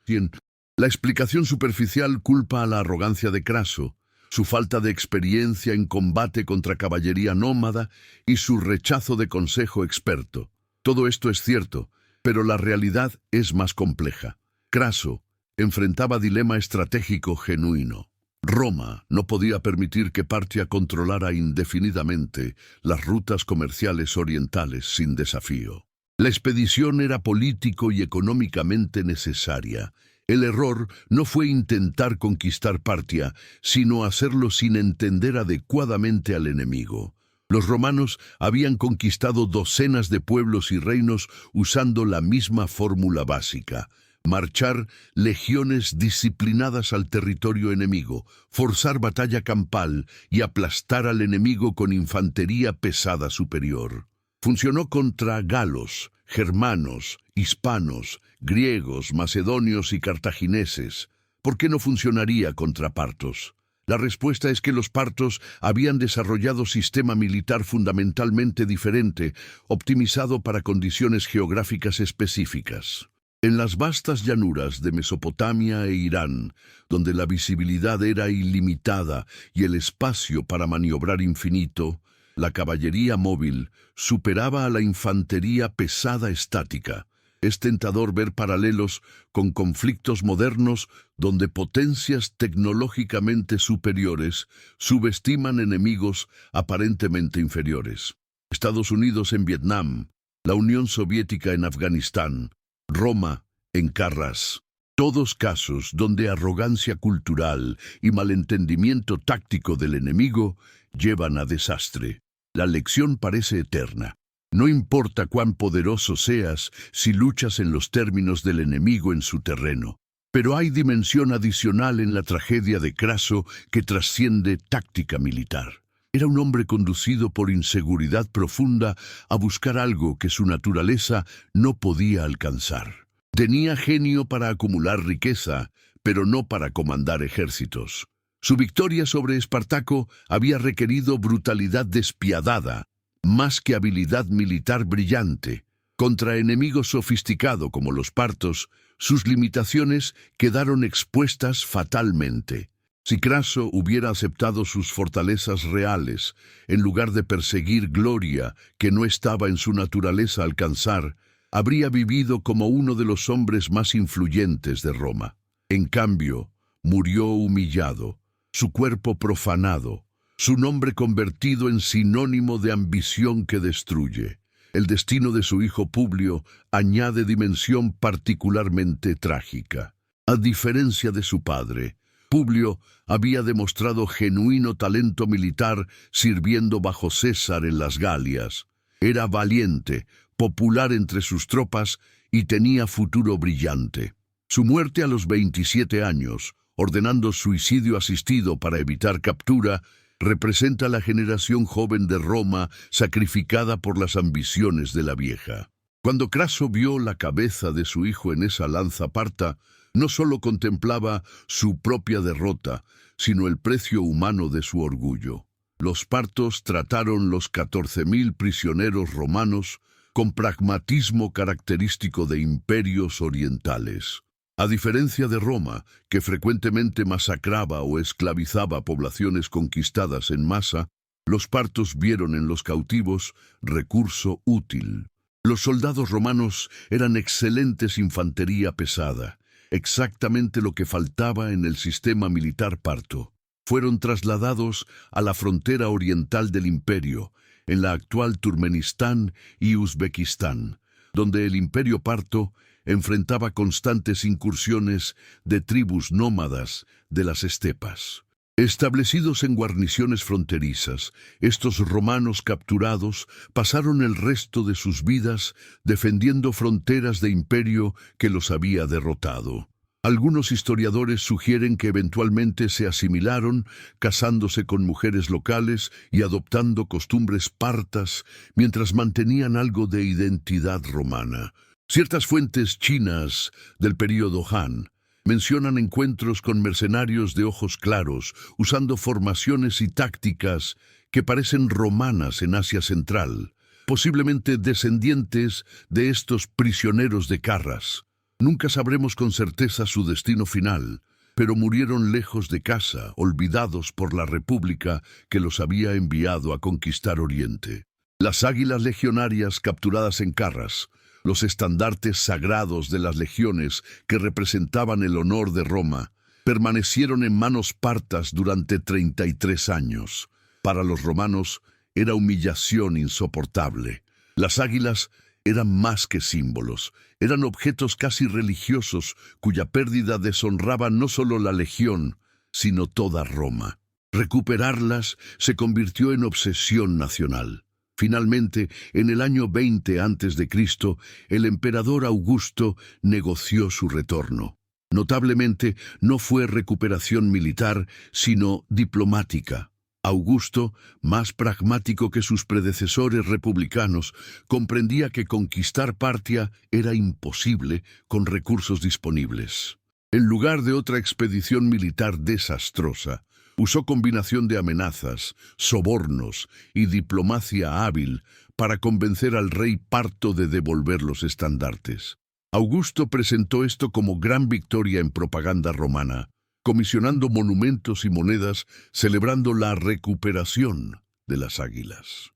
La explicación superficial culpa a la arrogancia de Craso, su falta de experiencia en combate contra caballería nómada y su rechazo de consejo experto. Todo esto es cierto, pero la realidad es más compleja. Craso enfrentaba dilema estratégico genuino. Roma no podía permitir que Partia controlara indefinidamente las rutas comerciales orientales sin desafío. La expedición era político y económicamente necesaria. El error no fue intentar conquistar Partia, sino hacerlo sin entender adecuadamente al enemigo. Los romanos habían conquistado docenas de pueblos y reinos usando la misma fórmula básica: marchar legiones disciplinadas al territorio enemigo, forzar batalla campal y aplastar al enemigo con infantería pesada superior. Funcionó contra galos, germanos, hispanos, griegos, macedonios y cartagineses. ¿Por qué no funcionaría contra partos? La respuesta es que los partos habían desarrollado sistema militar fundamentalmente diferente, optimizado para condiciones geográficas específicas. En las vastas llanuras de Mesopotamia e Irán, donde la visibilidad era ilimitada y el espacio para maniobrar infinito, la caballería móvil superaba a la infantería pesada estática. Es tentador ver paralelos con conflictos modernos donde potencias tecnológicamente superiores subestiman enemigos aparentemente inferiores. Estados Unidos en Vietnam, la Unión Soviética en Afganistán, Roma en Carras. Todos casos donde arrogancia cultural y malentendimiento táctico del enemigo llevan a desastre. La lección parece eterna. No importa cuán poderoso seas si luchas en los términos del enemigo en su terreno. Pero hay dimensión adicional en la tragedia de Craso que trasciende táctica militar. Era un hombre conducido por inseguridad profunda a buscar algo que su naturaleza no podía alcanzar. Tenía genio para acumular riqueza, pero no para comandar ejércitos. Su victoria sobre Espartaco había requerido brutalidad despiadada, más que habilidad militar brillante. Contra enemigo sofisticado como los partos, sus limitaciones quedaron expuestas fatalmente. Si Craso hubiera aceptado sus fortalezas reales, en lugar de perseguir gloria que no estaba en su naturaleza alcanzar, habría vivido como uno de los hombres más influyentes de Roma. En cambio, murió humillado, su cuerpo profanado, su nombre convertido en sinónimo de ambición que destruye. El destino de su hijo Publio añade dimensión particularmente trágica. A diferencia de su padre, Publio había demostrado genuino talento militar sirviendo bajo César en las Galias. Era valiente, popular entre sus tropas y tenía futuro brillante. Su muerte a los 27 años, ordenando suicidio asistido para evitar captura, representa la generación joven de Roma sacrificada por las ambiciones de la vieja. Cuando Craso vio la cabeza de su hijo en esa lanza parta, no solo contemplaba su propia derrota, sino el precio humano de su orgullo. Los partos trataron los 14.000 prisioneros romanos con pragmatismo característico de imperios orientales. A diferencia de Roma, que frecuentemente masacraba o esclavizaba poblaciones conquistadas en masa, los partos vieron en los cautivos recurso útil. Los soldados romanos eran excelentes infantería pesada, exactamente lo que faltaba en el sistema militar parto. Fueron trasladados a la frontera oriental del imperio, en la actual Turkmenistán y Uzbekistán, donde el imperio parto enfrentaba constantes incursiones de tribus nómadas de las estepas. Establecidos en guarniciones fronterizas, estos romanos capturados pasaron el resto de sus vidas defendiendo fronteras de imperio que los había derrotado. Algunos historiadores sugieren que eventualmente se asimilaron, casándose con mujeres locales y adoptando costumbres partas mientras mantenían algo de identidad romana. Ciertas fuentes chinas del período Han mencionan encuentros con mercenarios de ojos claros, usando formaciones y tácticas que parecen romanas en Asia Central, posiblemente descendientes de estos prisioneros de Carras. Nunca sabremos con certeza su destino final, pero murieron lejos de casa, olvidados por la República que los había enviado a conquistar Oriente. Las águilas legionarias capturadas en Carras, los estandartes sagrados de las legiones que representaban el honor de Roma, permanecieron en manos partas durante 33 años. Para los romanos era humillación insoportable. Las águilas eran más que símbolos, eran objetos casi religiosos cuya pérdida deshonraba no solo la legión, sino toda Roma. Recuperarlas se convirtió en obsesión nacional. Finalmente, en el año 20 a.C., el emperador Augusto negoció su retorno. Notablemente, no fue recuperación militar, sino diplomática. Augusto, más pragmático que sus predecesores republicanos, comprendía que conquistar Partia era imposible con recursos disponibles. En lugar de otra expedición militar desastrosa, usó combinación de amenazas, sobornos y diplomacia hábil para convencer al rey parto de devolver los estandartes. Augusto presentó esto como gran victoria en propaganda romana, comisionando monumentos y monedas celebrando la recuperación de las águilas.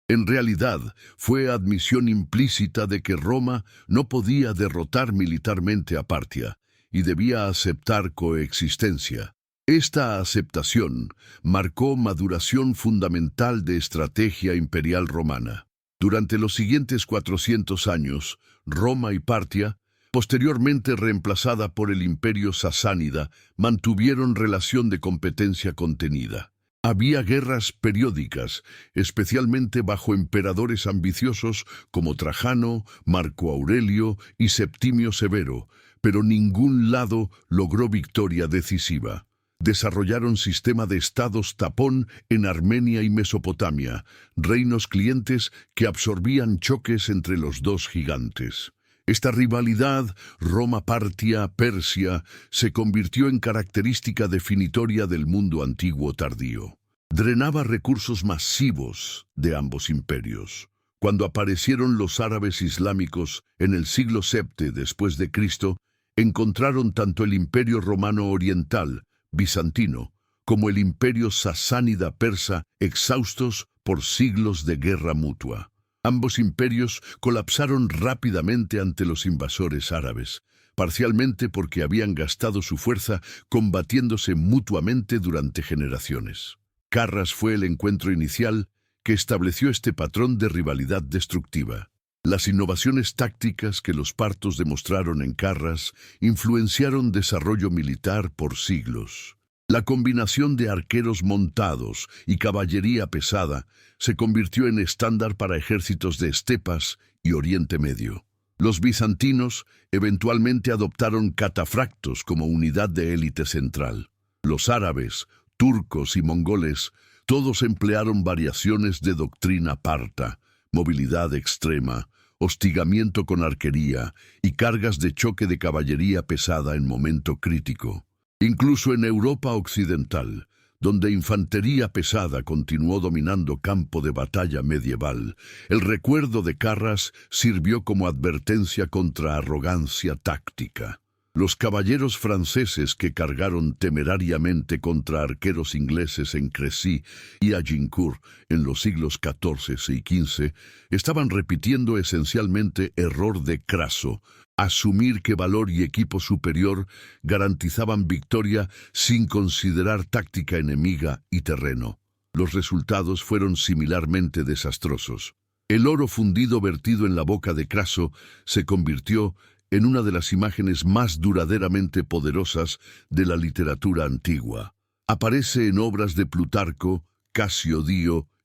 En realidad, fue admisión implícita de que Roma no podía derrotar militarmente a Partia y debía aceptar coexistencia. Esta aceptación marcó maduración fundamental de estrategia imperial romana. Durante los siguientes 400 años, Roma y Partia posteriormente reemplazada por el Imperio Sasánida, mantuvieron relación de competencia contenida. Había guerras periódicas, especialmente bajo emperadores ambiciosos como Trajano, Marco Aurelio y Septimio Severo, pero ningún lado logró victoria decisiva. Desarrollaron sistema de estados tapón en Armenia y Mesopotamia, reinos clientes que absorbían choques entre los dos gigantes. Esta rivalidad, Roma-Partia-Persia, se convirtió en característica definitoria del mundo antiguo tardío. Drenaba recursos masivos de ambos imperios. Cuando aparecieron los árabes islámicos en el siglo VII después de Cristo, encontraron tanto el Imperio Romano Oriental, bizantino, como el Imperio Sasánida persa exhaustos por siglos de guerra mutua. Ambos imperios colapsaron rápidamente ante los invasores árabes, parcialmente porque habían gastado su fuerza combatiéndose mutuamente durante generaciones. Carras fue el encuentro inicial que estableció este patrón de rivalidad destructiva. Las innovaciones tácticas que los partos demostraron en Carras influenciaron desarrollo militar por siglos. La combinación de arqueros montados y caballería pesada se convirtió en estándar para ejércitos de estepas y Oriente Medio. Los bizantinos eventualmente adoptaron catafractos como unidad de élite central. Los árabes, turcos y mongoles todos emplearon variaciones de doctrina parta, movilidad extrema, hostigamiento con arquería y cargas de choque de caballería pesada en momento crítico. Incluso en Europa occidental, donde infantería pesada continuó dominando campo de batalla medieval, el recuerdo de Carras sirvió como advertencia contra arrogancia táctica. Los caballeros franceses que cargaron temerariamente contra arqueros ingleses en Crecy y Agincourt en los siglos XIV y XV estaban repitiendo esencialmente error de Craso, asumir que valor y equipo superior garantizaban victoria sin considerar táctica enemiga y terreno. Los resultados fueron similarmente desastrosos. El oro fundido vertido en la boca de Craso se convirtió en una de las imágenes más duraderamente poderosas de la literatura antigua. Aparece en obras de Plutarco, Casio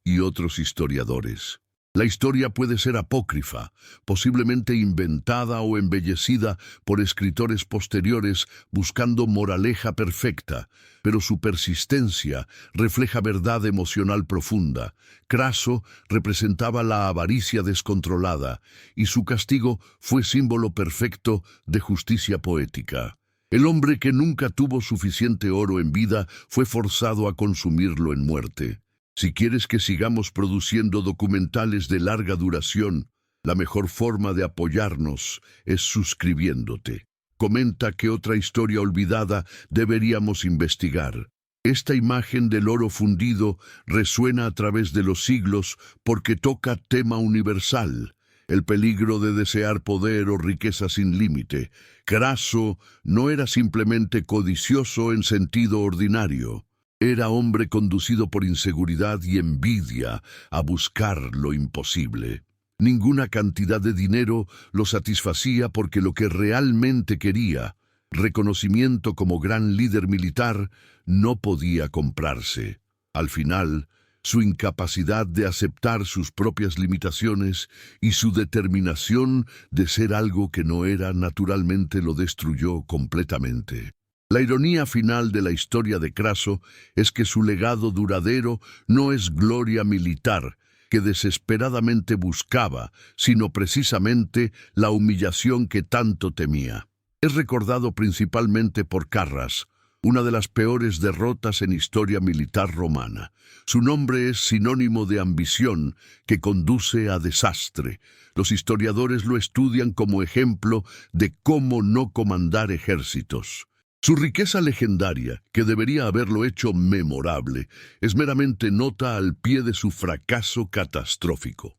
y otros historiadores. La historia puede ser apócrifa, posiblemente inventada o embellecida por escritores posteriores buscando moraleja perfecta, pero su persistencia refleja verdad emocional profunda. Craso representaba la avaricia descontrolada y su castigo fue símbolo perfecto de justicia poética. El hombre que nunca tuvo suficiente oro en vida fue forzado a consumirlo en muerte. Si quieres que sigamos produciendo documentales de larga duración, la mejor forma de apoyarnos es suscribiéndote. Comenta qué otra historia olvidada deberíamos investigar. Esta imagen del oro fundido resuena a través de los siglos porque toca tema universal, el peligro de desear poder o riqueza sin límite. Craso no era simplemente codicioso en sentido ordinario. Era hombre conducido por inseguridad y envidia a buscar lo imposible. Ninguna cantidad de dinero lo satisfacía porque lo que realmente quería, reconocimiento como gran líder militar, no podía comprarse. Al final, su incapacidad de aceptar sus propias limitaciones y su determinación de ser algo que no era naturalmente lo destruyó completamente. La ironía final de la historia de Craso es que su legado duradero no es gloria militar, que desesperadamente buscaba, sino precisamente la humillación que tanto temía. Es recordado principalmente por Carras, una de las peores derrotas en historia militar romana. Su nombre es sinónimo de ambición que conduce a desastre. Los historiadores lo estudian como ejemplo de cómo no comandar ejércitos. Su riqueza legendaria, que debería haberlo hecho memorable, es meramente nota al pie de su fracaso catastrófico.